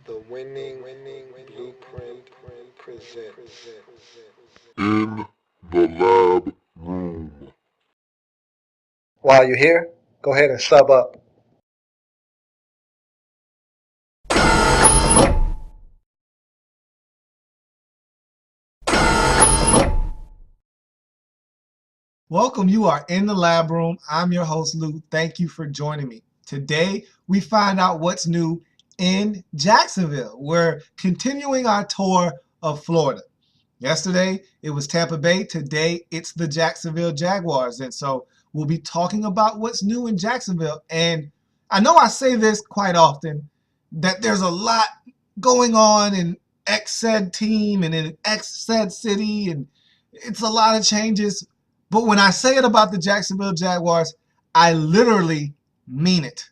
The winning blueprint presents. In the lab room. While you're here, go ahead and sub up. Welcome. You are in the lab room. I'm your host, Lou. Thank you for joining me. Today, we find out what's new in Jacksonville. We're continuing our tour of Florida. Yesterday, it was Tampa Bay. Today, it's the Jacksonville Jaguars. And so we'll be talking about what's new in Jacksonville. And I know I say this quite often, that there's a lot going on in X said team and in X said city, and it's a lot of changes. But when I say it about the Jacksonville Jaguars, I literally mean it.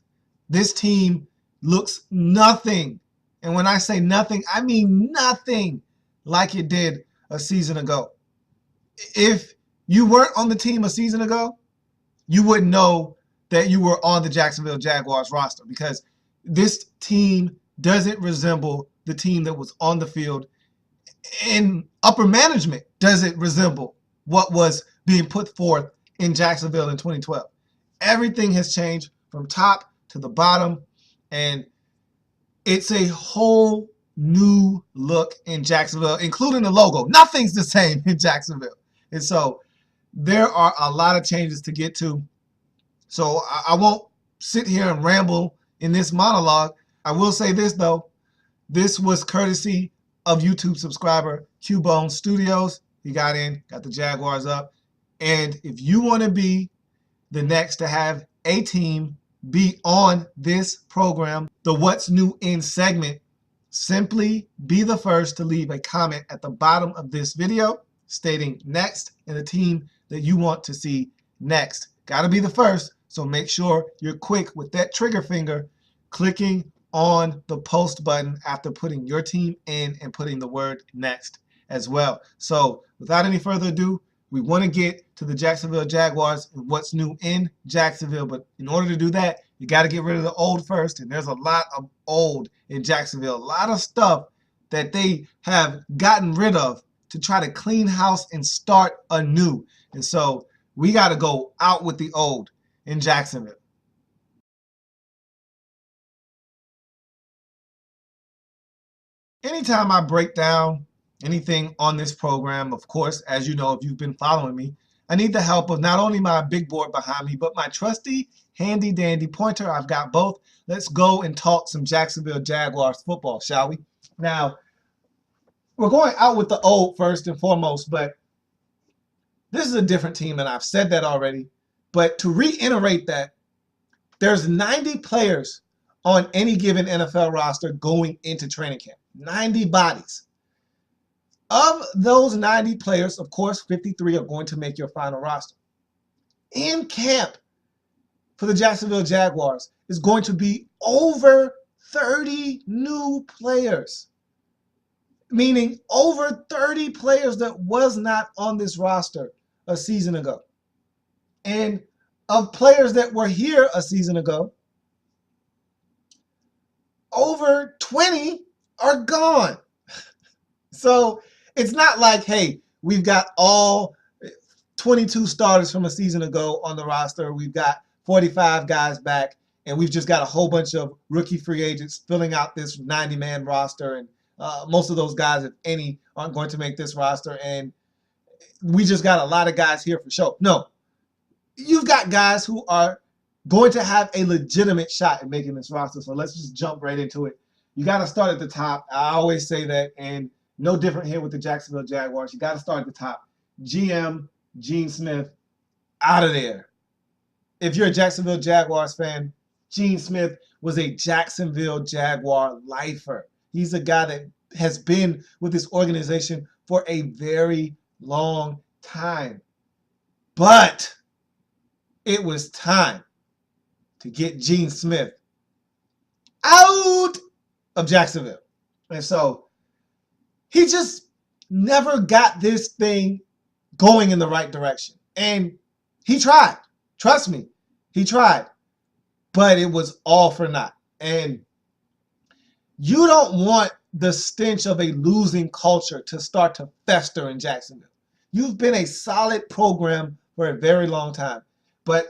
This team looks nothing. And when I say nothing, I mean nothing like it did a season ago. If you weren't on the team a season ago, you wouldn't know that you were on the Jacksonville Jaguars roster, because this team doesn't resemble the team that was on the field, and upper management doesn't resemble what was being put forth in Jacksonville in 2012. Everything has changed from top to the bottom, and it's a whole new look in Jacksonville, including the logo. Nothing's the same in Jacksonville. And so there are a lot of changes to get to. So I won't sit here and ramble in this monologue. I will say this, though. This was courtesy of YouTube subscriber Cubone Studios. He got in, got the Jaguars up. And if you want to be the next to have a team be on this program, the What's New In segment, simply be the first to leave a comment at the bottom of this video stating next and the team that you want to see next. Got to be the first, so make sure you're quick with that trigger finger clicking on the post button after putting your team in and putting the word next as well. So without any further ado, we want to get to the Jacksonville Jaguars and what's new in Jacksonville. But in order to do that, you got to get rid of the old first. And there's a lot of old in Jacksonville, a lot of stuff that they have gotten rid of to try to clean house and start anew. And so we got to go out with the old in Jacksonville. Anytime I break down anything on this program, of course, as you know, if you've been following me, I need the help of not only my big board behind me, but my trusty, handy dandy pointer. I've got both. Let's go and talk some Jacksonville Jaguars football, shall we? Now, we're going out with the old first and foremost, but this is a different team, and I've said that already. But to reiterate that, there's 90 players on any given NFL roster going into training camp. 90 bodies. Of those 90 players, of course, 53 are going to make your final roster. In camp for the Jacksonville Jaguars is going to be over 30 new players, meaning over 30 players that was not on this roster a season ago. And of players that were here a season ago, over 20 are gone. So it's not like, hey, we've got all 22 starters from a season ago on the roster. We've got 45 guys back, and we've just got a whole bunch of rookie free agents filling out this 90-man roster. And most of those guys, if any, aren't going to make this roster. And we just got a lot of guys here for show. No, you've got guys who are going to have a legitimate shot at making this roster. So let's just jump right into it. You got to start at the top. I always say that, and no different here with the Jacksonville Jaguars. You got to start at the top. GM Gene Smith, out of there. If you're a Jacksonville Jaguars fan, Gene Smith was a Jacksonville Jaguar lifer. He's a guy that has been with this organization for a very long time. But it was time to get Gene Smith out of Jacksonville. And so he just never got this thing going in the right direction. And he tried. Trust me, he tried. But it was all for naught. And You don't want the stench of a losing culture to start to fester in Jacksonville. You've been a solid program for a very long time. But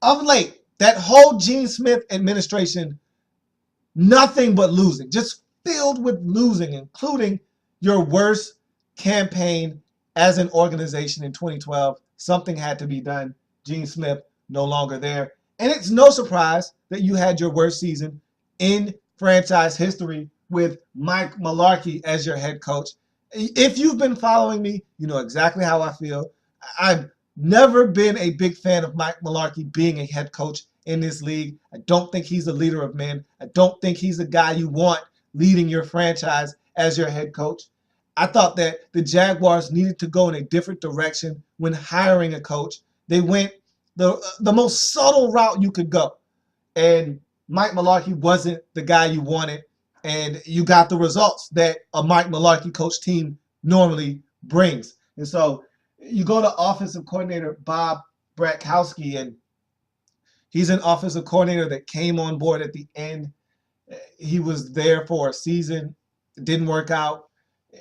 of late, that whole Gene Smith administration, nothing but losing, just filled with losing, including your worst campaign as an organization in 2012. Something had to be done. Gene Smith no longer there. And it's no surprise that you had your worst season in franchise history with Mike Mularkey as your head coach. If you've been following me, you know exactly how I feel. I've never been a big fan of Mike Mularkey being a head coach in this league. I don't think he's a leader of men. I don't think he's the guy you want leading your franchise as your head coach. I thought that the Jaguars needed to go in a different direction when hiring a coach. They went the most subtle route you could go. And Mike Mularkey wasn't the guy you wanted. And you got the results that a Mike Mularkey coach team normally brings. And so you go to offensive coordinator Bob Bratkowski, and he's an offensive coordinator that came on board at the end. He was there for a season. It didn't work out.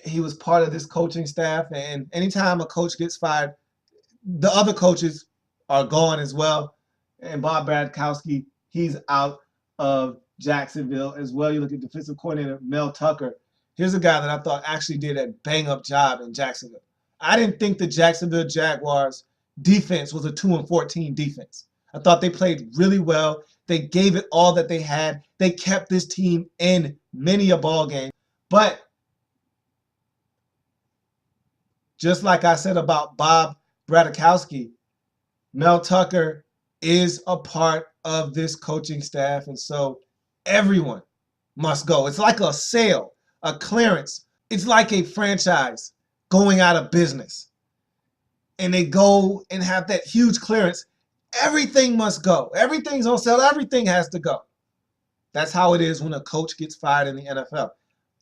He was part of this coaching staff. And anytime a coach gets fired, the other coaches are gone as well. And Bob Bratkowski, he's out of Jacksonville as well. You look at defensive coordinator Mel Tucker. Here's a guy that I thought actually did a bang-up job in Jacksonville. I didn't think the Jacksonville Jaguars defense was a 2-14 defense. I thought they played really well. They gave it all that they had. They kept this team in many a ball game. But just like I said about Bob Bratkowski, Mel Tucker is a part of this coaching staff, and so everyone must go. It's like a sale, a clearance. It's like a franchise going out of business. And they go and have that huge clearance. Everything must go. Everything's on sale. Everything has to go. That's how it is when a coach gets fired in the NFL.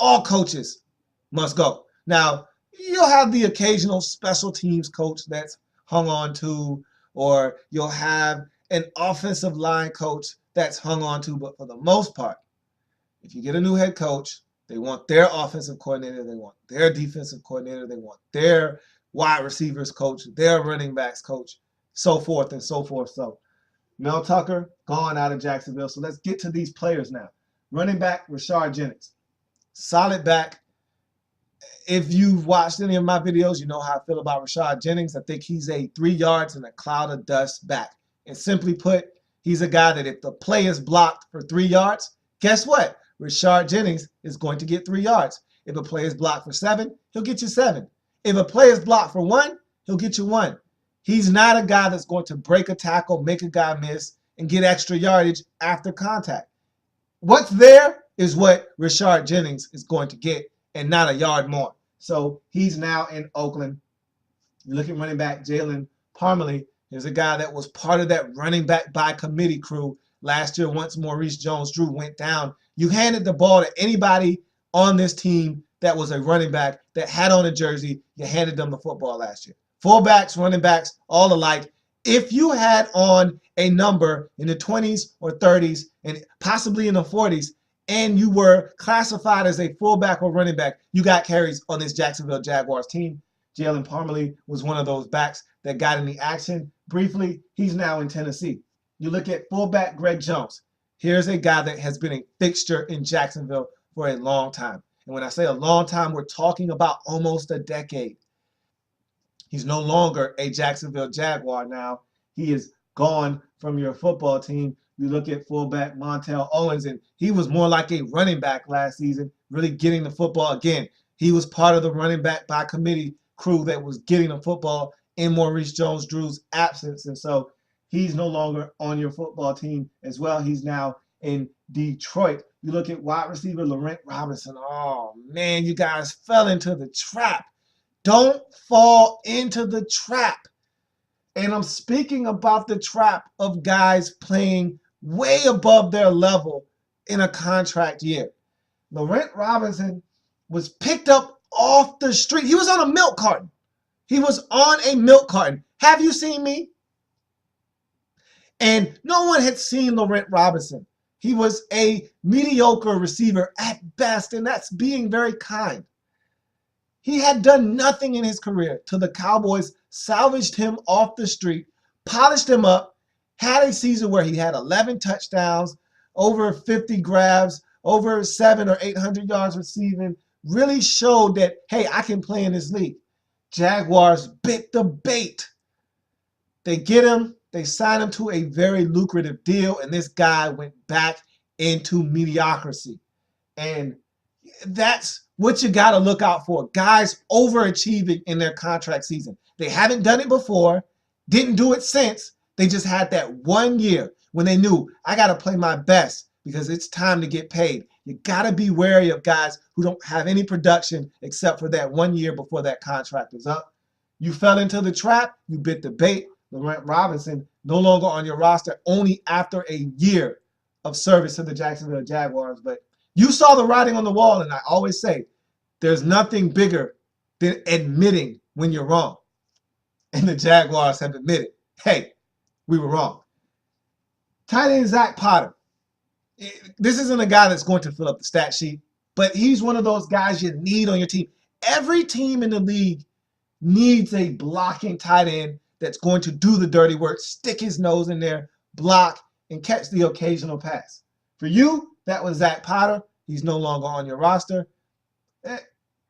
All coaches must go. Now, you'll have the occasional special teams coach that's hung on to, or you'll have an offensive line coach that's hung on to. But for the most part, if you get a new head coach, they want their offensive coordinator, they want their defensive coordinator, they want their wide receivers coach, their running backs coach, so forth and so forth. So Mel Tucker gone out of Jacksonville. So let's get to these players now. Running back, Rashard Jennings. Solid back. If you've watched any of my videos, you know how I feel about Rashard Jennings. I think he's a 3 yards in a cloud of dust back. And simply put, he's a guy that if the play is blocked for 3 yards, guess what? Rashard Jennings is going to get 3 yards. If a play is blocked for 7, he'll get you 7. If a play is blocked for 1, he'll get you 1. He's not a guy that's going to break a tackle, make a guy miss, and get extra yardage after contact. What's there is what Rashard Jennings is going to get, and not a yard more. So he's now in Oakland. You look at running back Jalen Parmalee. Here's a guy that was part of that running back by committee crew last year once Maurice Jones-Drew went down. You handed the ball to anybody on this team that was a running back that had on a jersey. You handed them the football last year. Fullbacks, running backs, all alike. If you had on a number in the 20s or 30s and possibly in the 40s, and you were classified as a fullback or running back, you got carries on this Jacksonville Jaguars team. Jalen Parmalee was one of those backs that got in the action. Briefly, he's now in Tennessee. You look at fullback Greg Jones. Here's a guy that has been a fixture in Jacksonville for a long time. And when I say a long time, we're talking about almost a decade. He's no longer a Jacksonville Jaguar now. He is gone from your football team. You look at fullback Montel Owens, and he was more like a running back last season, really getting the football. Again, he was part of the running back by committee crew that was getting the football in Maurice Jones-Drew's absence. And so he's no longer on your football team as well. He's now in Detroit. You look at wide receiver Laurent Robinson. Oh, man, you guys fell into the trap. Don't fall into the trap. And I'm speaking about the trap of guys playing way above their level in a contract year. Laurent Robinson was picked up off the street. He was on a milk carton. He was on a milk carton. Have you seen me? And no one had seen Laurent Robinson He was a mediocre receiver at best, and that's being very kind. He had done nothing in his career till the Cowboys salvaged him off the street, polished him up, had a season where he had 11 touchdowns, over 50 grabs, over 700 or 800 yards receiving, really showed that, hey, I can play in this league. Jaguars bit the bait. They get him, they sign him to a very lucrative deal, and this guy went back into mediocrity. And that's what you got to look out for. Guys overachieving in their contract season. They haven't done it before, didn't do it since. They just had that 1 year when they knew, I got to play my best because it's time to get paid. You got to be wary of guys who don't have any production except for that 1 year before that contract is up. You fell into the trap, you bit the bait. Laurent Robinson no longer on your roster only after a year of service to the Jacksonville Jaguars. But you saw the writing on the wall, and I always say there's nothing bigger than admitting when you're wrong. And the Jaguars have admitted, hey, we were wrong. Tight end Zach Potter. This isn't a guy that's going to fill up the stat sheet, but he's one of those guys you need on your team. Every team in the league needs a blocking tight end that's going to do the dirty work, stick his nose in there, block, and catch the occasional pass. For you, that was Zach Potter. He's no longer on your roster.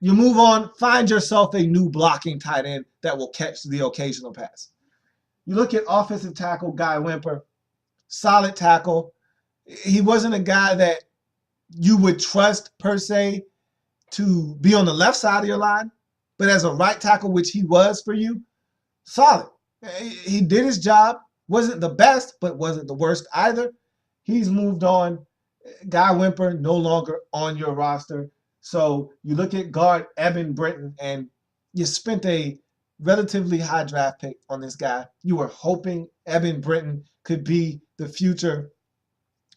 You move on, find yourself a new blocking tight end that will catch the occasional pass. You look at offensive tackle Guy Wimper, solid tackle. He wasn't a guy that you would trust per se to be on the left side of your line, but as a right tackle, which he was for you, solid. He did his job. Wasn't the best, but wasn't the worst either. He's moved on. Guy Wimper no longer on your roster. So you look at guard Evan Britton, and you spent a relatively high draft pick on this guy. You were hoping Evan Britton could be the future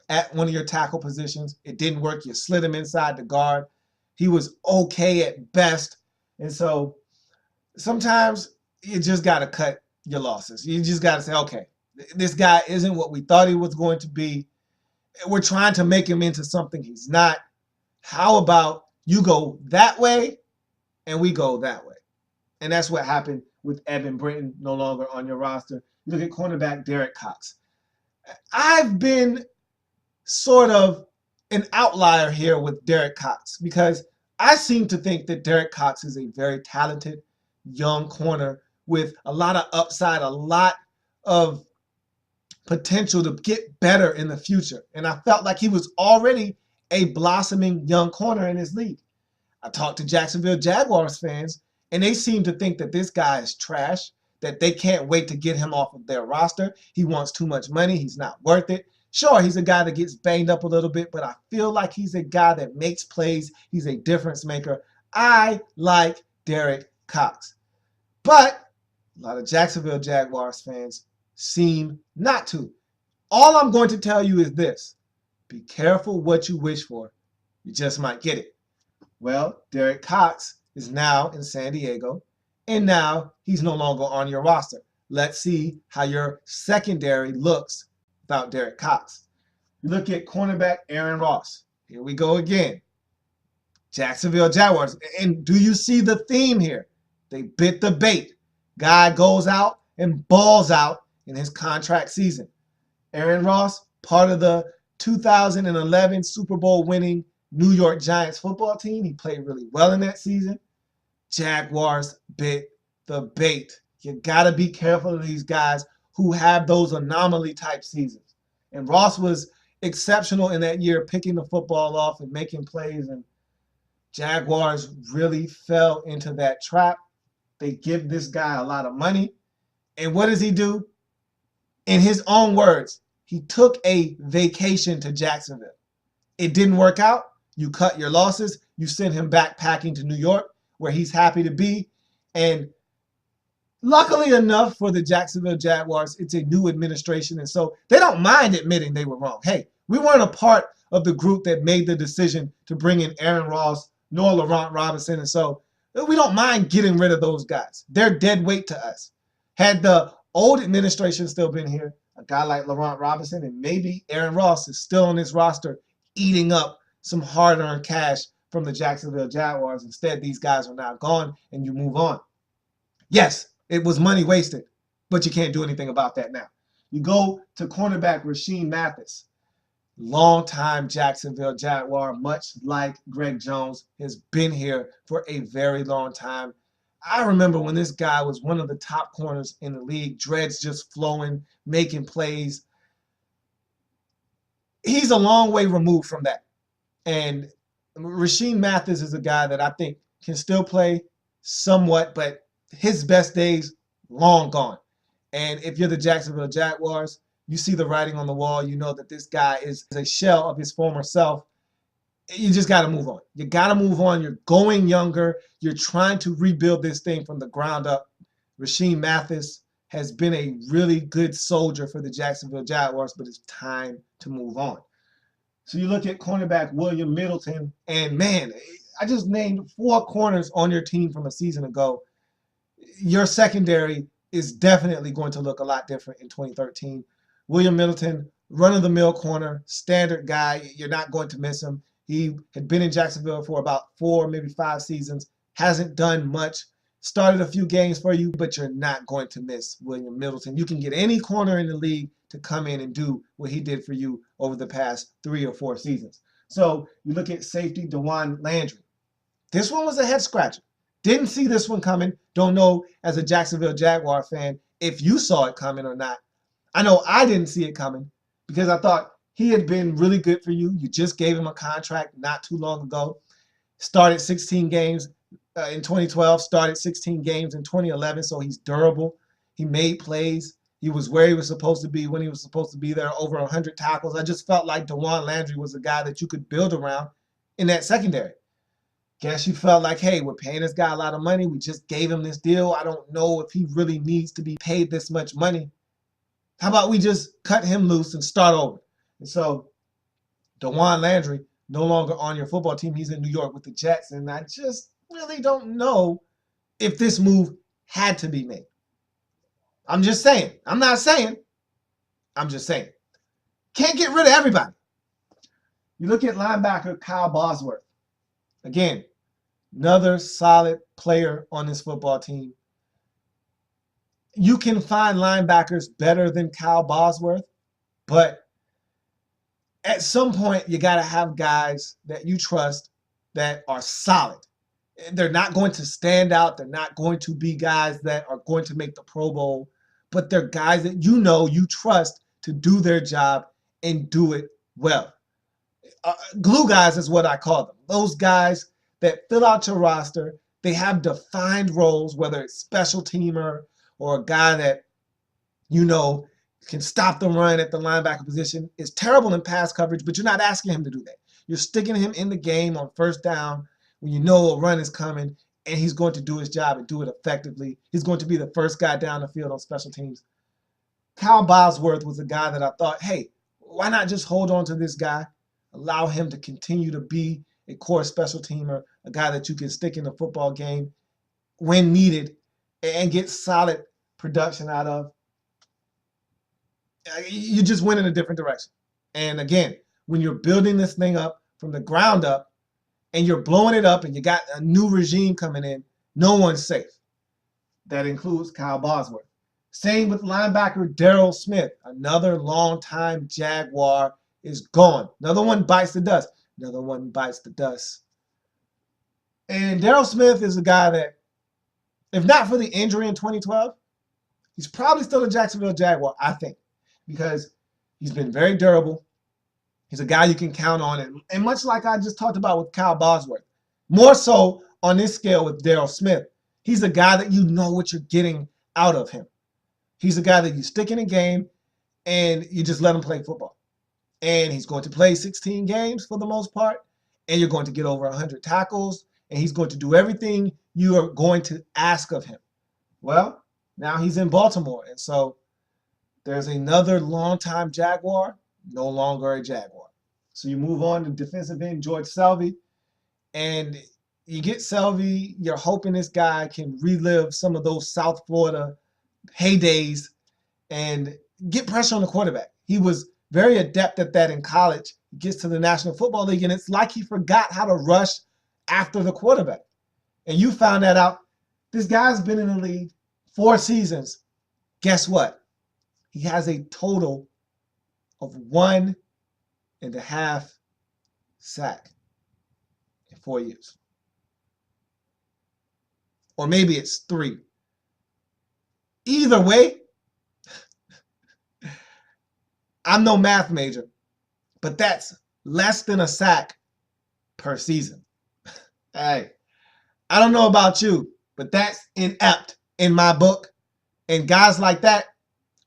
at one of your tackle positions. It didn't work. You slid him inside the guard. He was okay at best. And so sometimes you just got to cut your losses. You just got to say, okay, this guy isn't what we thought he was going to be. We're trying to make him into something he's not. How about you go that way and we go that way? And that's what happened with Evan Britton no longer on your roster. You look at cornerback Derek Cox. I've been sort of an outlier here with Derek Cox because I seem to think that Derek Cox is a very talented young corner with a lot of upside, a lot of potential to get better in the future. And I felt like he was already a blossoming young corner in his league. I talked to Jacksonville Jaguars fans, and they seem to think that this guy is trash, that they can't wait to get him off of their roster. He wants too much money. He's not worth it. Sure, he's a guy that gets banged up a little bit, but I feel like he's a guy that makes plays. He's a difference maker. I like Derek Cox. But a lot of Jacksonville Jaguars fans seem not to. All I'm going to tell you is this. Be careful what you wish for. You just might get it. Well, Derek Cox is now in San Diego, and now he's no longer on your roster. Let's see how your secondary looks without Derek Cox. You look at cornerback Aaron Ross. Here we go again. Jacksonville Jaguars. And do you see the theme here? They bit the bait. Guy goes out and balls out in his contract season. Aaron Ross, part of the 2011 Super Bowl winning New York Giants football team. He played really well in that season. Jaguars bit the bait. You got to be careful of these guys who have those anomaly type seasons. And Ross was exceptional in that year, picking the football off and making plays. And Jaguars really fell into that trap. They give this guy a lot of money. And what does he do? In his own words, he took a vacation to Jacksonville. It didn't work out. You cut your losses. You send him back packing to New York, where he's happy to be. And luckily enough for the Jacksonville Jaguars, it's a new administration. And so they don't mind admitting they were wrong. Hey, we weren't a part of the group that made the decision to bring in Aaron Ross, nor Laurent Robinson. And so we don't mind getting rid of those guys. They're dead weight to us. Had the old administration still been here, a guy like Laurent Robinson, and maybe Aaron Ross is still on this roster eating up some hard-earned cash from the Jacksonville Jaguars. Instead, these guys are now gone, and you move on. Yes, it was money wasted, but you can't do anything about that now. You go to cornerback Rasheem Mathis, longtime Jacksonville Jaguar, much like Greg Jones, has been here for a very long time. I remember when this guy was one of the top corners in the league, dreads just flowing, making plays. He's a long way removed from that. And Rasheem Mathis is a guy that I think can still play somewhat, but his best days long gone. And if you're the Jacksonville Jaguars, you see the writing on the wall. You know that this guy is a shell of his former self. You just got to move on. You got to move on. You're going younger. You're trying to rebuild this thing from the ground up. Rasheem Mathis has been a really good soldier for the Jacksonville Jaguars, but it's time to move on. So you look at cornerback William Middleton, and man, I just named 4 corners on your team from a season ago. Your secondary is definitely going to look a lot different in 2013. William Middleton, run-of-the-mill corner, standard guy. You're not going to miss him. He had been in Jacksonville for about 4, maybe 5 seasons, hasn't done much, started a few games for you, but you're not going to miss William Middleton. You can get any corner in the league to come in and do what he did for you over the past 3 or 4 seasons. So you look at safety DeJuan Landry. This one was a head scratcher. Didn't see this one coming. Don't know as a Jacksonville Jaguar fan if you saw it coming or not. I know I didn't see it coming because I thought he had been really good for you. You just gave him a contract not too long ago. Started 16 games in 2012, started 16 games in 2011, so he's durable. He made plays. He was where he was supposed to be when he was supposed to be there, over 100 tackles. I just felt like DeJuan Landry was a guy that you could build around in that secondary. Guess you felt like, hey, we're paying this guy a lot of money. We just gave him this deal. I don't know if he really needs to be paid this much money. How about we just cut him loose and start over? And so DeJuan Landry, no longer on your football team. He's in New York with the Jets. And I just really don't know if this move had to be made. I'm just saying. I'm not saying. I'm just saying. Can't get rid of everybody. You look at linebacker Kyle Bosworth. Again, another solid player on this football team. You can find linebackers better than Kyle Bosworth, but at some point you got to have guys that you trust that are solid. They're not going to stand out. They're not going to be guys that are going to make the Pro Bowl, but they're guys that you know you trust to do their job and do it well. Glue guys is what I call them. Those guys that fill out your roster. They have defined roles, whether it's special teamer or a guy that you know can stop the run at the linebacker position. Is terrible in pass coverage, but you're not asking him to do that. You're sticking him in the game on first down when you know a run is coming, and he's going to do his job and do it effectively. He's going to be the first guy down the field on special teams. Kyle Bosworth was a guy that I thought, hey, why not just hold on to this guy, allow him to continue to be a core special teamer, a guy that you can stick in the football game when needed and get solid production out of. You just went in a different direction. And again, when you're building this thing up from the ground up and you're blowing it up and you got a new regime coming in, no one's safe. That includes Kyle Bosworth. Same with linebacker Darryl Smith, another longtime Jaguar, is gone. Another one bites the dust. Another one bites the dust. And Darryl Smith is a guy that, if not for the injury in 2012, he's probably still a Jacksonville Jaguar, I think, because he's been very durable. He's a guy you can count on. And much like I just talked about with Kyle Bosworth, more so on this scale with Darryl Smith, he's a guy that you know what you're getting out of him. He's a guy that you stick in a game and you just let him play football. And he's going to play 16 games for the most part, and you're going to get over 100 tackles, and he's going to do everything you are going to ask of him. Well, now he's in Baltimore, and so there's another longtime Jaguar, no longer a Jaguar. So you move on to defensive end George Selvey, and you get Selvey. You're hoping this guy can relive some of those South Florida heydays, and get pressure on the quarterback. He was very adept at that in college. He gets to the National Football League, and it's like he forgot how to rush after the quarterback. And you found that out. This guy's been in the league 4 seasons. Guess what? He has a total of 1.5 sack in 4 years. Or maybe it's 3. Either way, I'm no math major, but that's less than a sack per season. Hey, I don't know about you, but that's inept in my book. And guys like that,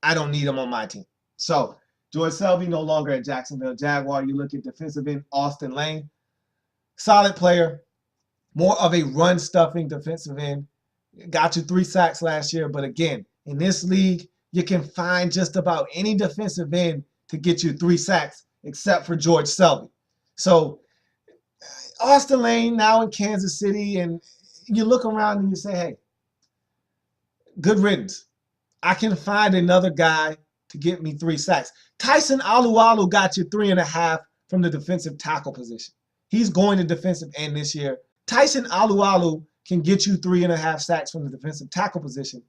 I don't need them on my team. So, George Selby no longer at Jacksonville Jaguar. You look at defensive end Austin Lane, solid player, more of a run-stuffing defensive end. Got you 3 sacks last year, but again, in this league, you can find just about any defensive end to get you 3 sacks except for George Selby. So Austin Lane now in Kansas City, and you look around and you say, hey, good riddance. I can find another guy to get me 3 sacks. Tyson Alualu got you 3.5 from the defensive tackle position. He's going to defensive end this year. Tyson Alualu can get you 3.5 sacks from the defensive tackle position.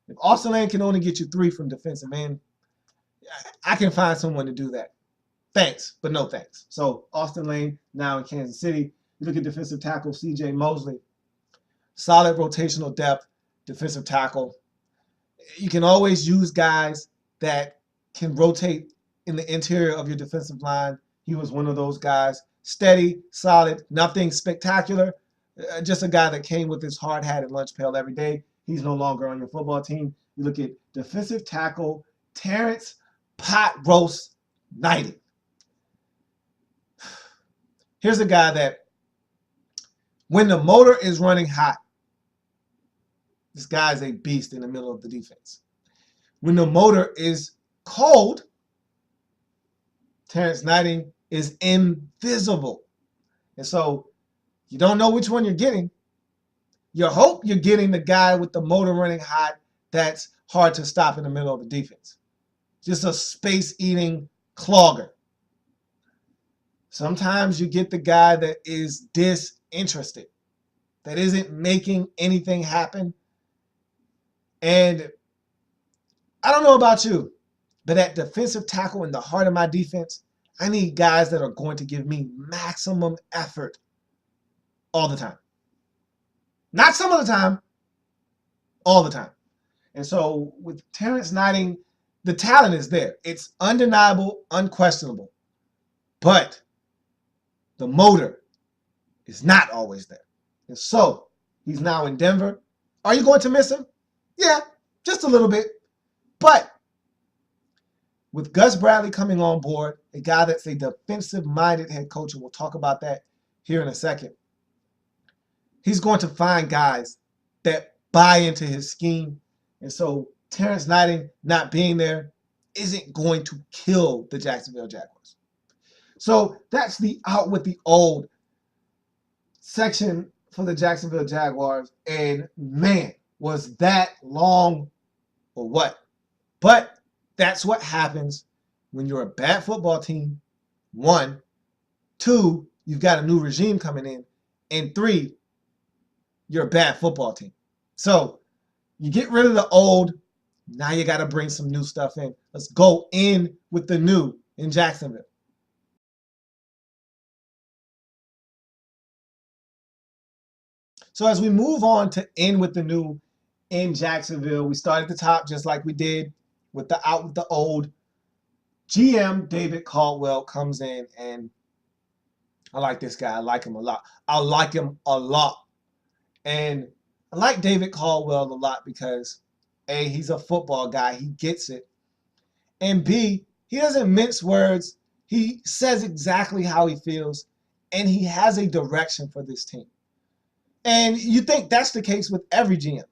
If Austin Lane can only get you 3 from defensive end, I can find someone to do that. Thanks, but no thanks. So Austin Lane now in Kansas City. You look at defensive tackle C.J. Mosley. Solid rotational depth, defensive tackle. You can always use guys that can rotate in the interior of your defensive line. He was one of those guys. Steady, solid, nothing spectacular. Just a guy that came with his hard hat and lunch pail every day. He's no longer on your football team. You look at defensive tackle Terrence Pot Roast Knighton. Here's a guy that when the motor is running hot, this guy is a beast in the middle of the defense. When the motor is cold, Terrence Knighton is invisible. And so you don't know which one you're getting. You hope you're getting the guy with the motor running hot that's hard to stop in the middle of the defense. Just a space-eating clogger. Sometimes you get the guy that is disinterested, that isn't making anything happen. And I don't know about you, but at defensive tackle in the heart of my defense, I need guys that are going to give me maximum effort all the time. Not some of the time, all the time. And so with Terrence Knighton, the talent is there. It's undeniable, unquestionable. But the motor is not always there. And so he's now in Denver. Are you going to miss him? Yeah, just a little bit. But with Gus Bradley coming on board, a guy that's a defensive-minded head coach, and we'll talk about that here in a second, he's going to find guys that buy into his scheme. And so Terrence Knighton not being there isn't going to kill the Jacksonville Jaguars. So that's the out with the old section for the Jacksonville Jaguars. And man, was that long or what? But that's what happens when you're a bad football team. 1, 2, you've got a new regime coming in. And 3, you're a bad football team. So you get rid of the old. Now you got to bring some new stuff in. Let's go in with the new in Jacksonville. So as we move on to in with the new in Jacksonville, we start at the top just like we did with the out with the old. GM David Caldwell comes in, and I like this guy. I like him a lot. I like him a lot. And I like David Caldwell a lot because A, he's a football guy. He gets it. And B, he doesn't mince words. He says exactly how he feels, and he has a direction for this team. And you think that's the case with every GM.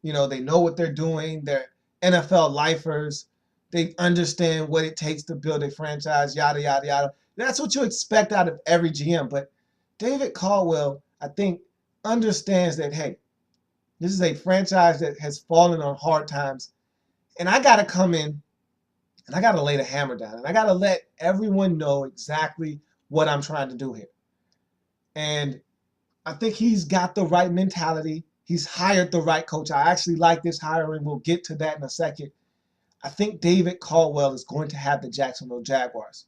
You know, they know what they're doing. They're NFL lifers. They understand what it takes to build a franchise, yada, yada, yada. That's what you expect out of every GM. But David Caldwell, I think, understands that, hey, this is a franchise that has fallen on hard times. And I got to come in And I got to lay the hammer down. And I got to let everyone know exactly what I'm trying to do here. And I think he's got the right mentality. He's hired the right coach. I actually like this hiring. We'll get to that in a second. I think David Caldwell is going to have the Jacksonville Jaguars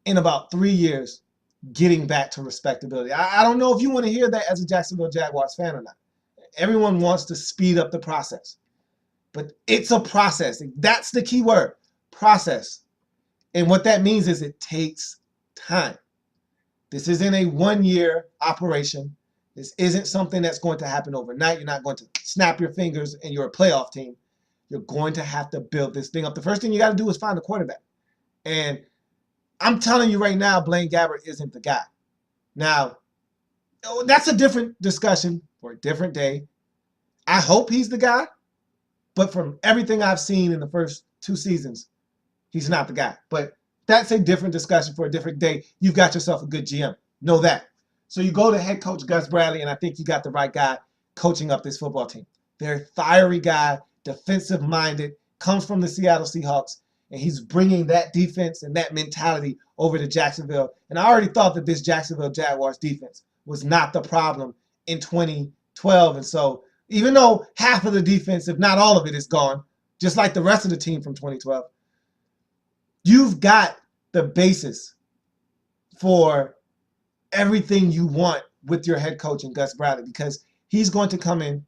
in about 3 years getting back to respectability. I don't know if you want to hear that as a Jacksonville Jaguars fan or not. Everyone wants to speed up the process, but it's a process. That's the key word, process. And what that means is it takes time. This isn't a one-year operation. This isn't something that's going to happen overnight. You're not going to snap your fingers and you're a playoff team. You're going to have to build this thing up. The first thing you got to do is find a quarterback. And I'm telling you right now, Blaine Gabbert isn't the guy. Now, that's a different discussion for a different day. I hope he's the guy, but from everything I've seen in the first 2 seasons, he's not the guy. But that's a different discussion for a different day. You've got yourself a good GM. Know that. So you go to head coach Gus Bradley, and I think you got the right guy coaching up this football team. Very fiery guy, defensive-minded, comes from the Seattle Seahawks, and he's bringing that defense and that mentality over to Jacksonville. And I already thought that this Jacksonville Jaguars defense was not the problem in 2012. And so even though half of the defense, if not all of it, is gone, just like the rest of the team from 2012, you've got the basis for everything you want with your head coach and Gus Bradley, because he's going to come in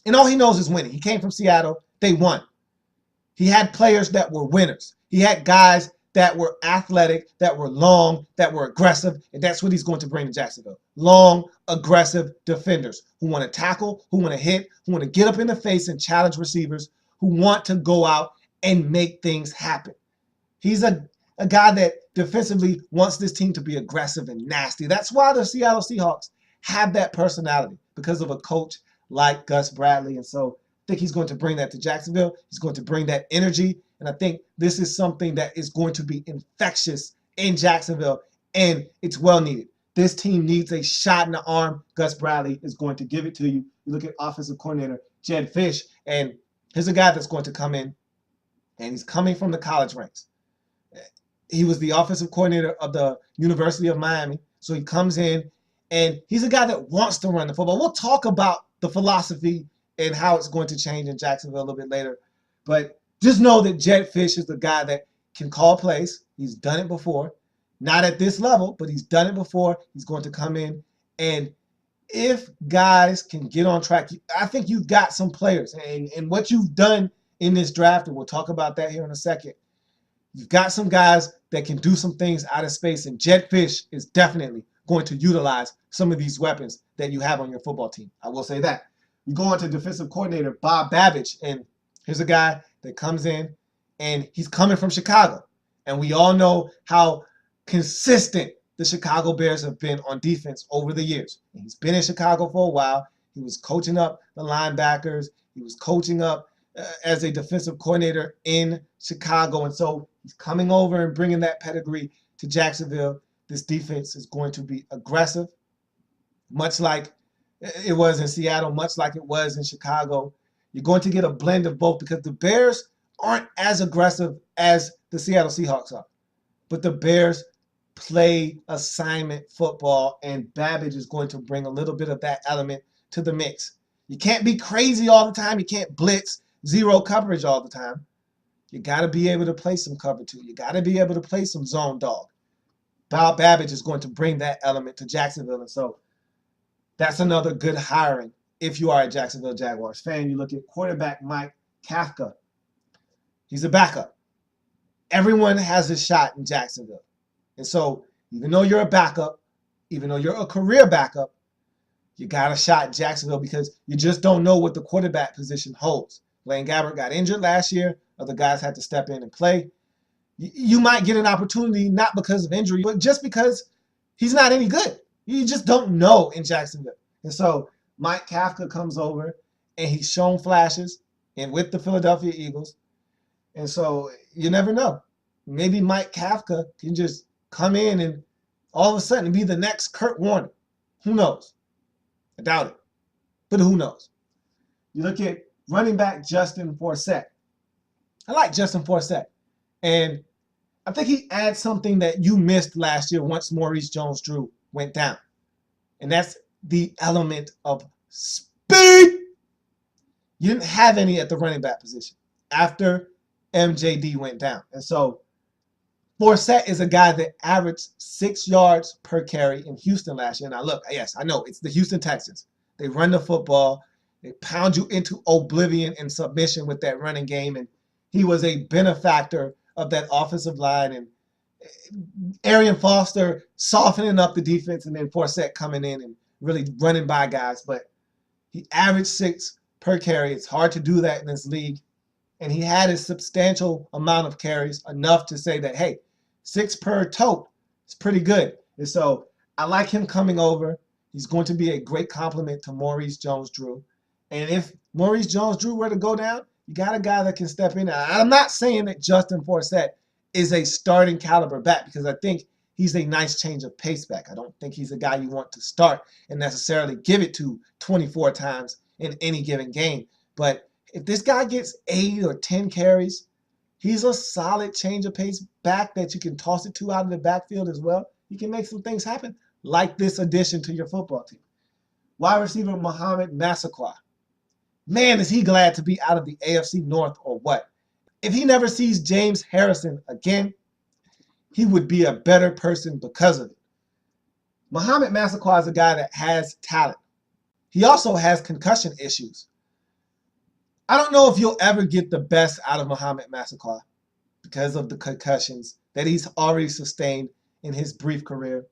and all he knows is winning. He came from Seattle. They won. He had players that were winners. He had guys that were athletic, that were long, that were aggressive, and that's what he's going to bring to Jacksonville. Long, aggressive defenders who want to tackle, who want to hit, who want to get up in the face and challenge receivers, who want to go out and make things happen. He's a guy that defensively wants this team to be aggressive and nasty. That's why the Seattle Seahawks have that personality, because of a coach like Gus Bradley. And so I think he's going to bring that to Jacksonville. He's going to bring that energy. And I think this is something that is going to be infectious in Jacksonville, and it's well needed. This team needs a shot in the arm. Gus Bradley is going to give it to you. You look at offensive coordinator Jedd Fisch, and here's a guy that's going to come in, and he's coming from the college ranks. He was the offensive coordinator of the University of Miami. So he comes in, and he's a guy that wants to run the football. We'll talk about the philosophy and how it's going to change in Jacksonville a little bit later. But just know that Jedd Fisch is the guy that can call plays. He's done it before. Not at this level, but he's done it before. He's going to come in. And if guys can get on track, I think you've got some players. And what you've done in this draft, and we'll talk about that here in a second, you've got some guys that can do some things out of space. And Jedd Fisch is definitely going to utilize some of these weapons that you have on your football team. I will say that. You go on to defensive coordinator Bob Babich, and here's a guy that comes in, and he's coming from Chicago. And we all know how consistent the Chicago Bears have been on defense over the years. And he's been in Chicago for a while. He was coaching up the linebackers. He was coaching up as a defensive coordinator in Chicago. And so he's coming over and bringing that pedigree to Jacksonville. This defense is going to be aggressive, much like it was in Seattle, much like it was in Chicago. You're going to get a blend of both, because the Bears aren't as aggressive as the Seattle Seahawks are. But the Bears play assignment football, and Babich is going to bring a little bit of that element to the mix. You can't be crazy all the time. You can't blitz zero coverage all the time. You got to be able to play some cover two. You got to be able to play some zone dog. Bob Babich is going to bring that element to Jacksonville. And so that's another good hiring if you are a Jacksonville Jaguars fan. You look at quarterback Mike Kafka. He's a backup. Everyone has a shot in Jacksonville. And so even though you're a backup, even though you're a career backup, you got a shot in Jacksonville, because you just don't know what the quarterback position holds. Blaine Gabbert got injured last year. Other guys had to step in and play. You might get an opportunity not because of injury, but just because he's not any good. You just don't know in Jacksonville. And so Mike Kafka comes over, and he's shown flashes and with the Philadelphia Eagles. And so you never know. Maybe Mike Kafka can just come in and all of a sudden be the next Kurt Warner. Who knows? I doubt it. But who knows? You look at running back Justin Forsett. I like Justin Forsett. And I think he adds something that you missed last year once Maurice Jones-Drew went down. And that's the element of speed. You didn't have any at the running back position after MJD went down. And so Forsett is a guy that averaged 6 yards per carry in Houston last year. Now, look, yes, I know it's the Houston Texans. They run the football. They pound you into oblivion and submission with that running game. And he was a benefactor of that offensive line. And Arian Foster softening up the defense, and then Forsett coming in and really running by guys. But he averaged 6 per carry. It's hard to do that in this league. And he had a substantial amount of carries, enough to say that, hey, 6 per tote is pretty good. And so I like him coming over. He's going to be a great compliment to Maurice Jones-Drew. And if Maurice Jones-Drew were to go down, you got a guy that can step in. I'm not saying that Justin Forsett is a starting caliber back, because I think he's a nice change of pace back. I don't think he's a guy you want to start and necessarily give it to 24 times in any given game. But if this guy gets 8 or 10 carries, he's a solid change of pace back that you can toss it to out of the backfield as well. You can make some things happen, like this addition to your football team. Wide receiver Mohamed Massaquoi. Man, is he glad to be out of the AFC North or what? If he never sees James Harrison again, he would be a better person because of it. Mohamed Massaquoi is a guy that has talent. He also has concussion issues. I don't know if you'll ever get the best out of Mohamed Massaquoi because of the concussions that he's already sustained in his brief career.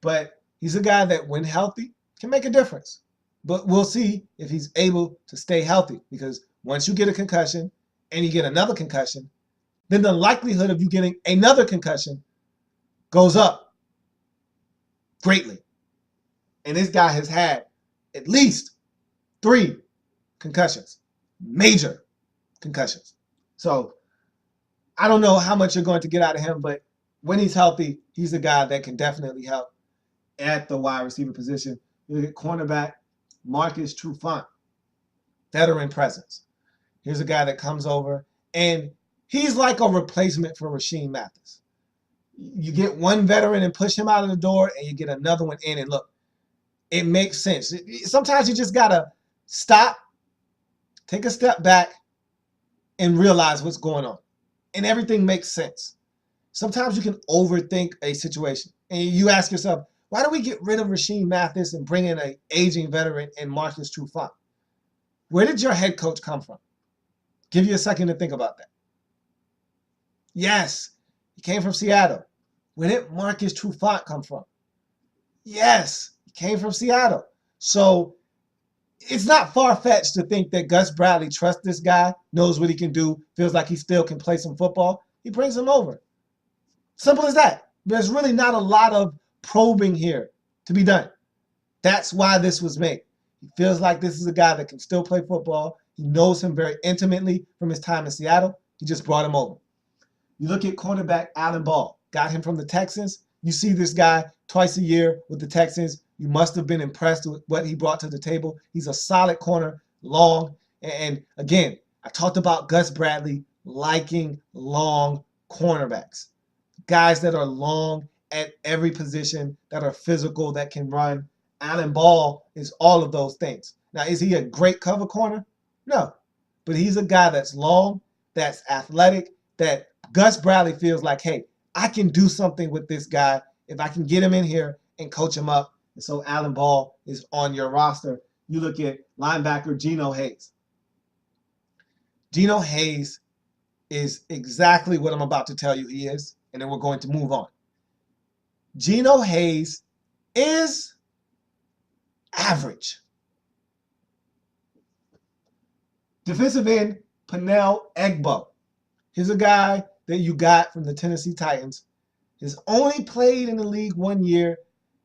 But he's a guy that, when healthy, can make a difference. But we'll see if he's able to stay healthy, because once you get a concussion and you get another concussion, then the likelihood of you getting another concussion goes up greatly. And this guy has had at least 3 concussions, major concussions. So I don't know how much you're going to get out of him, but when he's healthy, he's a guy that can definitely help at the wide receiver position. You look at cornerback Marcus Trufant, veteran presence. Here's a guy that comes over, and he's like a replacement for Rasheem Mathis. You get one veteran and push him out of the door, and you get another one in, and look, it makes sense. Sometimes you just got to stop, take a step back, and realize what's going on. And everything makes sense. Sometimes you can overthink a situation, and you ask yourself, why do we get rid of Rasheem Mathis and bring in an aging veteran in Marcus Trufant? Where did your head coach come from? Give you a second to think about that. Yes, he came from Seattle. Where did Marcus Trufant come from? Yes, he came from Seattle. So it's not far-fetched to think that Gus Bradley trusts this guy, knows what he can do, feels like he still can play some football. He brings him over. Simple as that. There's really not a lot of probing here to be done. That's why this was made. He feels like this is a guy that can still play football. He knows him very intimately from his time in Seattle. He just brought him over. You look at cornerback Alan Ball. Got him from the Texans. You see this guy twice a year with the Texans. You must have been impressed with what he brought to the table. He's a solid corner, long. And again, I talked about Gus Bradley liking long cornerbacks. Guys that are long at every position, that are physical, that can run. Alan Ball is all of those things. Now, is he a great cover corner? No. But he's a guy that's long, that's athletic, that Gus Bradley feels like, hey, I can do something with this guy if I can get him in here and coach him up. And so Alan Ball is on your roster. You look at linebacker Geno Hayes. Geno Hayes is exactly what I'm about to tell you he is, and then we're going to move on. Geno Hayes is average. Defensive end Pernell Egbo. He's a guy that you got from the Tennessee Titans. He's only played in the league 1 year.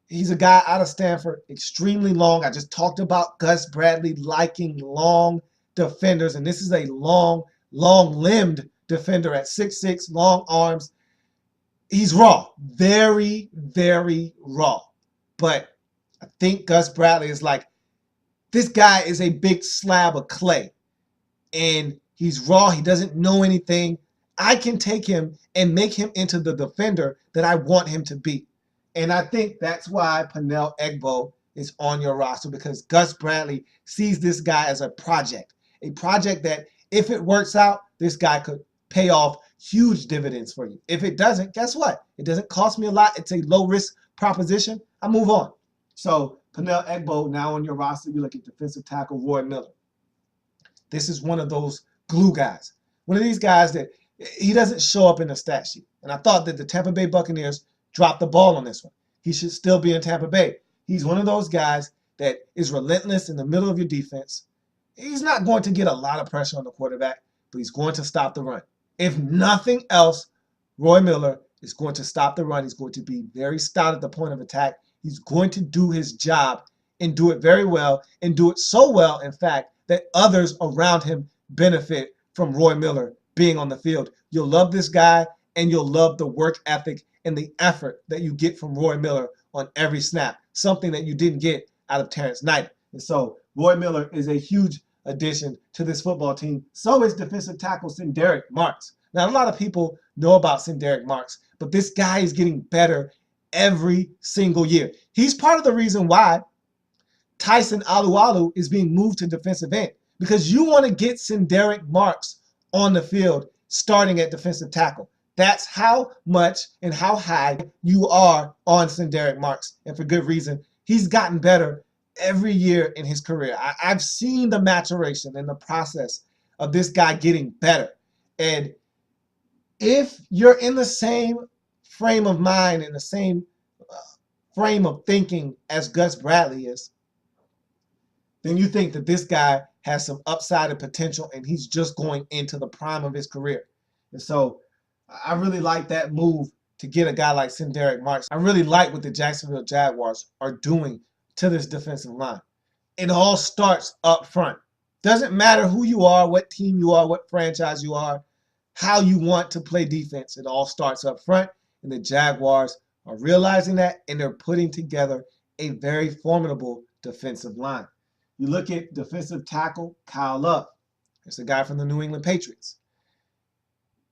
He's a guy out of Stanford, extremely long. I just talked about Gus Bradley liking long defenders, and this is a long-limbed defender at 6'6", long arms. He's raw, very, very raw. But I think Gus Bradley is like, this guy is a big slab of clay, and he's raw. He doesn't know anything. I can take him and make him into the defender that I want him to be. And I think that's why Panel Egbo is on your roster, because Gus Bradley sees this guy as a project that if it works out, this guy could pay off huge dividends for you. If it doesn't, guess what? It doesn't cost me a lot. It's a low risk proposition. I move on. So Panel Egbo now on your roster. You look at defensive tackle Roy Miller. This is one of those glue guys. One of these guys that he doesn't show up in the stat sheet. And I thought that the Tampa Bay Buccaneers dropped the ball on this one. He should still be in Tampa Bay. He's one of those guys that is relentless in the middle of your defense. He's not going to get a lot of pressure on the quarterback, but he's going to stop the run. If nothing else, Roy Miller is going to stop the run. He's going to be very stout at the point of attack. He's going to do his job and do it very well, and do it so well, in fact, that others around him benefit from Roy Miller being on the field. You'll love this guy, and you'll love the work ethic and the effort that you get from Roy Miller on every snap, something that you didn't get out of Terrence Knight. And so Roy Miller is a huge addition to this football team. So is defensive tackle Sindaric Marks. Now, a lot of people know about Sindaric Marks, but this guy is getting better every single year. He's part of the reason why Tyson Alualu is being moved to defensive end, because you want to get Sindaric Marks on the field starting at defensive tackle. That's how much and how high you are on Sindaric Marks, and for good reason. He's gotten better every year in his career. I've seen the maturation and the process of this guy getting better. And if you're in the same frame of mind and the same frame of thinking as Gus Bradley is, then you think that this guy has some upside and potential, and he's just going into the prime of his career. And so I really like that move to get a guy like Sindaric Marks. I really like what the Jacksonville Jaguars are doing to this defensive line. It all starts up front. Doesn't matter who you are, what team you are, what franchise you are, how you want to play defense. It all starts up front, and the Jaguars are realizing that, and they're putting together a very formidable defensive line. You look at defensive tackle Kyle Love. It's a guy from the New England Patriots.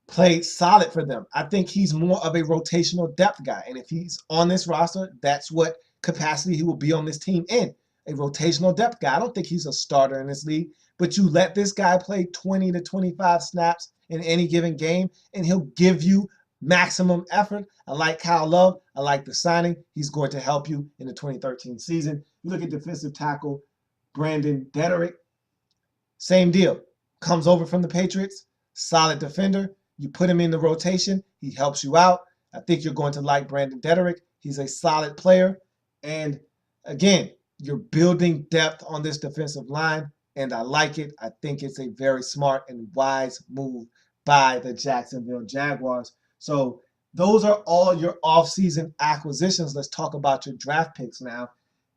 Played solid for them. I think he's more of a rotational depth guy. And if he's on this roster, that's what capacity he will be on this team in. A rotational depth guy. I don't think he's a starter in this league. But you let this guy play 20 to 25 snaps in any given game, and he'll give you maximum effort. I like Kyle Love. I like the signing. He's going to help you in the 2013 season. You look at defensive tackle Brandon Dederick. Same deal. Comes over from the Patriots. Solid defender. You put him in the rotation. He helps you out. I think you're going to like Brandon Dederick. He's a solid player. And again, you're building depth on this defensive line, and I like it. I think it's a very smart and wise move by the Jacksonville Jaguars. So those are all your offseason acquisitions. Let's talk about your draft picks now.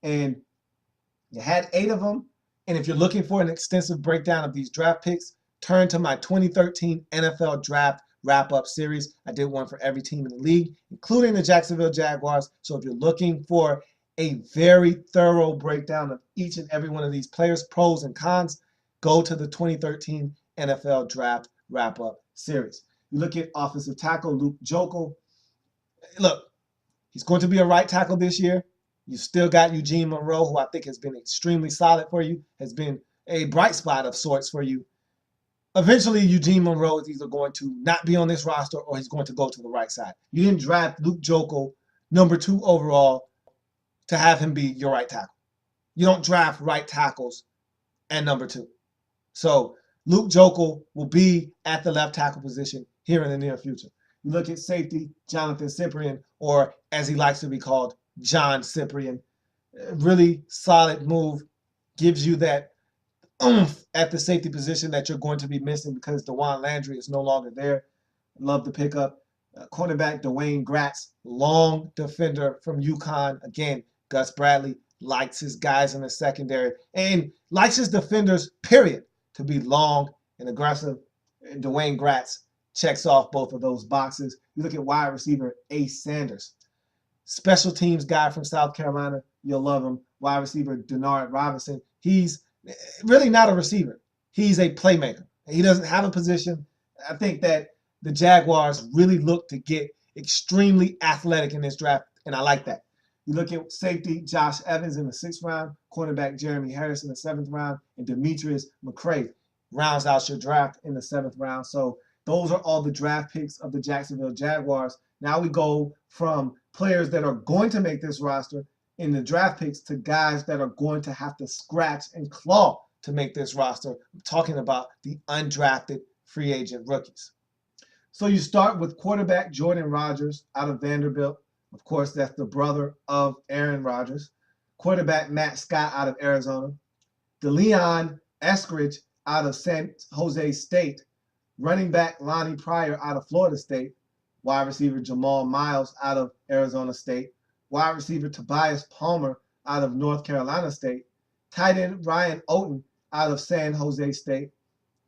And you had 8 of them. And if you're looking for an extensive breakdown of these draft picks, turn to my 2013 NFL Draft Wrap-Up Series. I did one for every team in the league, including the Jacksonville Jaguars. So if you're looking for a very thorough breakdown of each and every one of these players, pros and cons, go to the 2013 NFL Draft Wrap-Up Series. You look at offensive tackle Luke Joeckel. Look, he's going to be a right tackle this year. You still got Eugene Monroe, who I think has been extremely solid for you, has been a bright spot of sorts for you. Eventually, Eugene Monroe is either going to not be on this roster or he's going to go to the right side. You didn't draft Luke Joeckel, number 2 overall, to have him be your right tackle. You don't draft right tackles and number 2. So Luke Joeckel will be at the left tackle position here in the near future. You look at safety, Jonathan Cyprien, or as he likes to be called, John Cyprien. Really solid move. Gives you that oomph at the safety position that you're going to be missing because DeJuan Landry is no longer there. Love the pickup. Cornerback Dwayne Gratz, long defender from UConn. Again, Gus Bradley likes his guys in the secondary and likes his defenders, period, to be long and aggressive. And Dwayne Gratz checks off both of those boxes. You look at wide receiver Ace Sanders. Special teams guy from South Carolina. You'll love him. Wide receiver Denard Robinson. He's really not a receiver. He's a playmaker. He doesn't have a position. I think that the Jaguars really look to get extremely athletic in this draft, and I like that. You look at safety Josh Evans in the 6th round, cornerback Jeremy Harris in the 7th round, and Demetrius McCray rounds out your draft in the 7th round. So those are all the draft picks of the Jacksonville Jaguars. Now we go from players that are going to make this roster in the draft picks to guys that are going to have to scratch and claw to make this roster. I'm talking about the undrafted free agent rookies. So you start with quarterback Jordan Rodgers out of Vanderbilt. Of course, that's the brother of Aaron Rodgers. Quarterback Matt Scott out of Arizona. DeLeon Eskridge out of San Jose State. Running back Lonnie Pryor out of Florida State. Wide receiver Jamal Miles out of Arizona State. Wide receiver Tobias Palmer out of North Carolina State. Tight end Ryan Oaten out of San Jose State.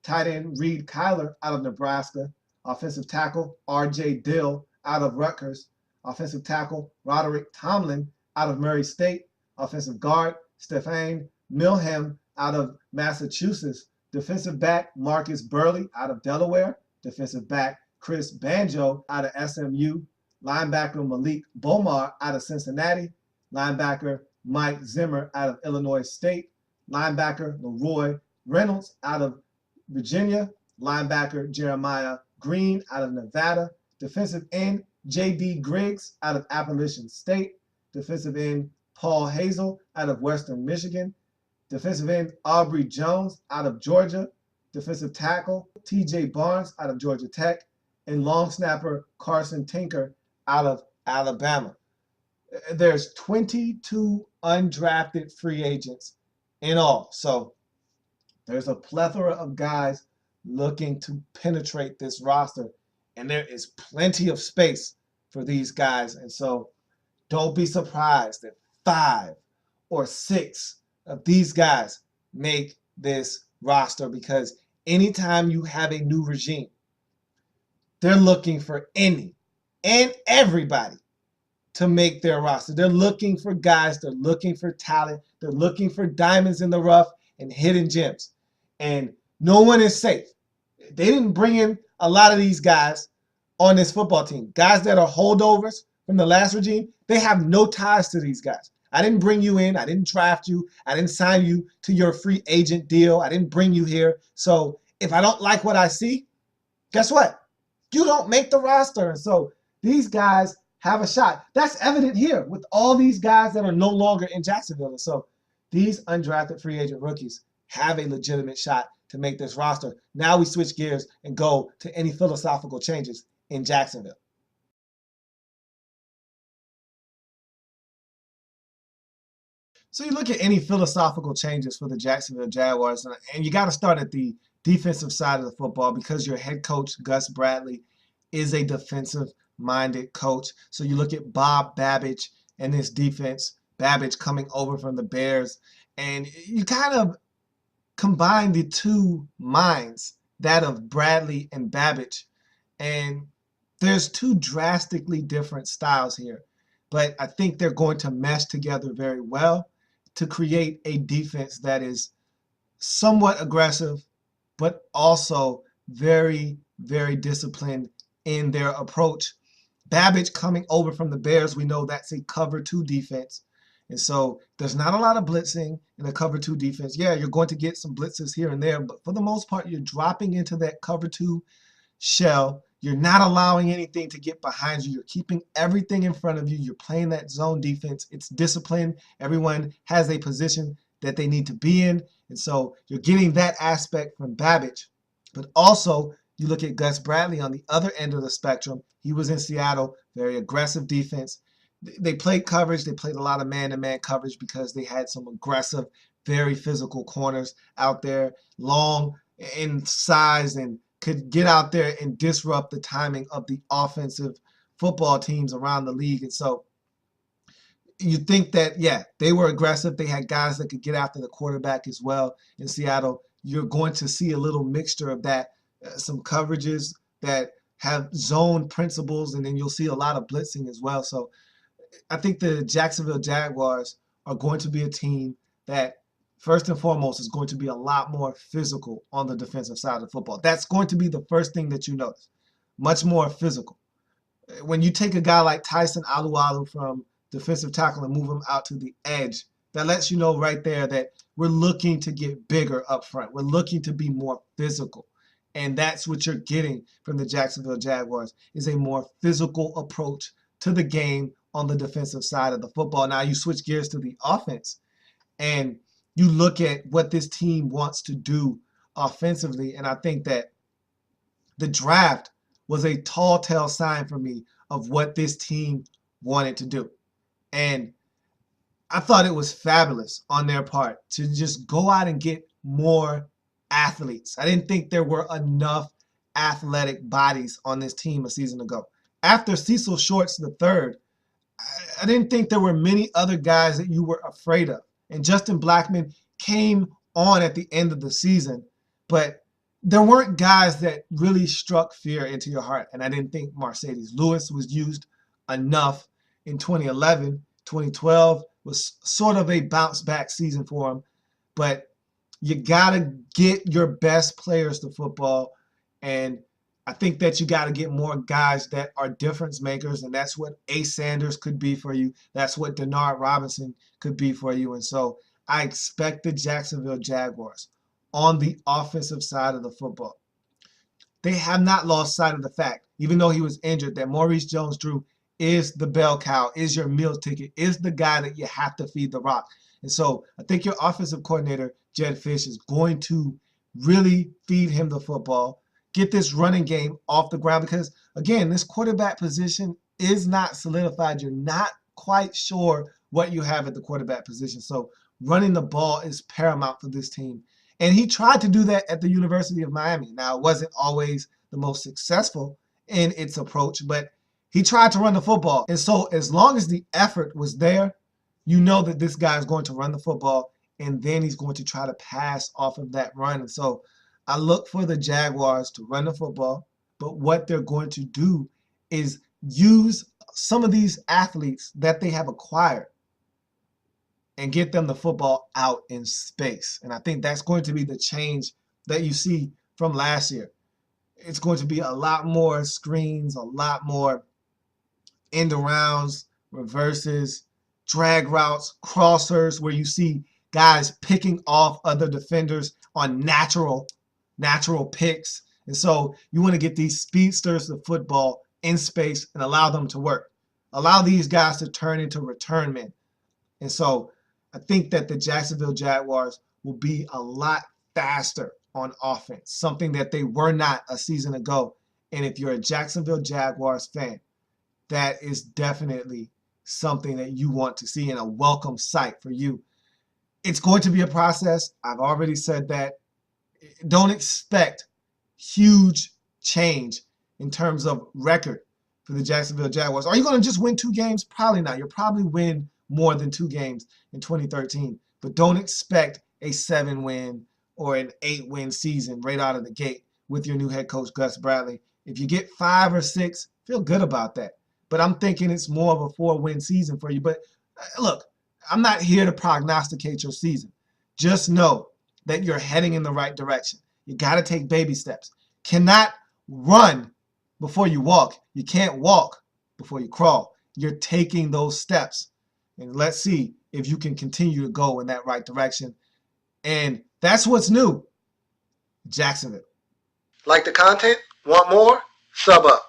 Tight end Reed Kyler out of Nebraska. Offensive tackle R.J. Dill out of Rutgers. Offensive tackle Roderick Tomlin out of Murray State. Offensive guard Stefan Milham out of Massachusetts. Defensive back Marcus Burley out of Delaware. Defensive back Chris Banjo out of SMU. Linebacker Malik Bomar out of Cincinnati. Linebacker Mike Zimmer out of Illinois State. Linebacker Leroy Reynolds out of Virginia. Linebacker Jeremiah Green out of Nevada. Defensive end J.D. Griggs out of Appalachian State. Defensive end Paul Hazel out of Western Michigan. Defensive end Aubrey Jones out of Georgia. Defensive tackle T.J. Barnes out of Georgia Tech. And long snapper Carson Tinker out of Alabama. There's 22 undrafted free agents in all. So there's a plethora of guys looking to penetrate this roster, and there is plenty of space for these guys. And so don't be surprised that 5 or 6 of these guys make this roster, because anytime you have a new regime, they're looking for any and everybody to make their roster. They're looking for guys. They're looking for talent. They're looking for diamonds in the rough and hidden gems. And no one is safe. They didn't bring in a lot of these guys on this football team. Guys that are holdovers from the last regime, they have no ties to these guys. I didn't bring you in. I didn't draft you. I didn't sign you to your free agent deal. I didn't bring you here. So if I don't like what I see, guess what? You don't make the roster. And so these guys have a shot. That's evident here with all these guys that are no longer in Jacksonville. And so these undrafted free agent rookies have a legitimate shot to make this roster. Now we switch gears and go to any philosophical changes in Jacksonville. So you look at any philosophical changes for the Jacksonville Jaguars, and you got to start at the defensive side of the football, because your head coach, Gus Bradley, is a defensive-minded coach. So you look at Bob Babbage and his defense, Babbage coming over from the Bears, and you kind of combine the two minds, that of Bradley and Babbage, and there's two drastically different styles here. But I think they're going to mesh together very well to create a defense that is somewhat aggressive, but also very, very disciplined in their approach. Babbage coming over from the Bears, we know that's a cover 2 defense. And so there's not a lot of blitzing in a cover 2 defense. Yeah, you're going to get some blitzes here and there, but for the most part, you're dropping into that cover 2 shell. You're not allowing anything to get behind you. You're keeping everything in front of you. You're playing that zone defense. It's disciplined. Everyone has a position that they need to be in. And so you're getting that aspect from Babbage. But also, you look at Gus Bradley on the other end of the spectrum. He was in Seattle, very aggressive defense. They played coverage. They played a lot of man-to-man coverage because they had some aggressive, very physical corners out there, long in size, and could get out there and disrupt the timing of the offensive football teams around the league. And so you think that, yeah, they were aggressive. They had guys that could get after the quarterback as well in Seattle. You're going to see a little mixture of that, some coverages that have zone principles, and then you'll see a lot of blitzing as well. So I think the Jacksonville Jaguars are going to be a team that, first and foremost, is going to be a lot more physical on the defensive side of the football. That's going to be the first thing that you notice. much more physical. When you take a guy like Tyson Alualu from defensive tackle and move him out to the edge, that lets you know right there that we're looking to get bigger up front. We're looking to be more physical. And that's what you're getting from the Jacksonville Jaguars is a more physical approach to the game on the defensive side of the football. Now you switch gears to the offense and you look at what this team wants to do offensively. And I think that the draft was a tall tale sign for me of what this team wanted to do. And I thought it was fabulous on their part to just go out and get more athletes. I didn't think there were enough athletic bodies on this team a season ago. After Cecil Shorts the third, I didn't think there were many other guys that you were afraid of. And Justin Blackmon came on at the end of the season, but there weren't guys that really struck fear into your heart. And I didn't think Mercedes Lewis was used enough in 2011. 2012 was sort of a bounce back season for him. But you got to get your best players to football. And I think that you got to get more guys that are difference makers. And that's what Ace Sanders could be for you. That's what Denard Robinson could be for you. And so I expect the Jacksonville Jaguars on the offensive side of the football. They have not lost sight of the fact, even though he was injured, that Maurice Jones-Drew is the bell cow, is your meal ticket, is the guy that you have to feed the rock. And so I think your offensive coordinator, Jed Fish, is going to really feed him the football, get this running game off the ground because, again, this quarterback position is not solidified. You're not quite sure what you have at the quarterback position. So running the ball is paramount for this team. And he tried to do that at the University of Miami. Now, it wasn't always the most successful in its approach, but he tried to run the football. And so as long as the effort was there, you know that this guy is going to run the football, and then he's going to try to pass off of that run. And so I look for the Jaguars to run the football, but what they're going to do is use some of these athletes that they have acquired and get them the football out in space. And I think that's going to be the change that you see from last year. It's going to be a lot more screens, a lot more end arounds, reverses, drag routes, crossers, where you see guys picking off other defenders on natural picks. And so you want to get these speedsters of football in space and allow them to work. Allow these guys to turn into return men. And so I think that the Jacksonville Jaguars will be a lot faster on offense, something that they were not a season ago. And if you're a Jacksonville Jaguars fan, that is definitely something that you want to see and a welcome sight for you. It's going to be a process. I've already said that. Don't expect huge change in terms of record for the Jacksonville Jaguars. Are you going to just win 2 games? Probably not. You'll probably win more than 2 games in 2013. But don't expect a 7-win or an 8-win season right out of the gate with your new head coach, Gus Bradley. If you get 5 or 6, feel good about that. But I'm thinking it's more of a 4-win season for you. But look, I'm not here to prognosticate your season. Just know that you're heading in the right direction. You got to take baby steps. Cannot run before you walk. You can't walk before you crawl. You're taking those steps. And let's see if you can continue to go in that right direction. And that's what's new. Jacksonville. Like the content? Want more? Sub up.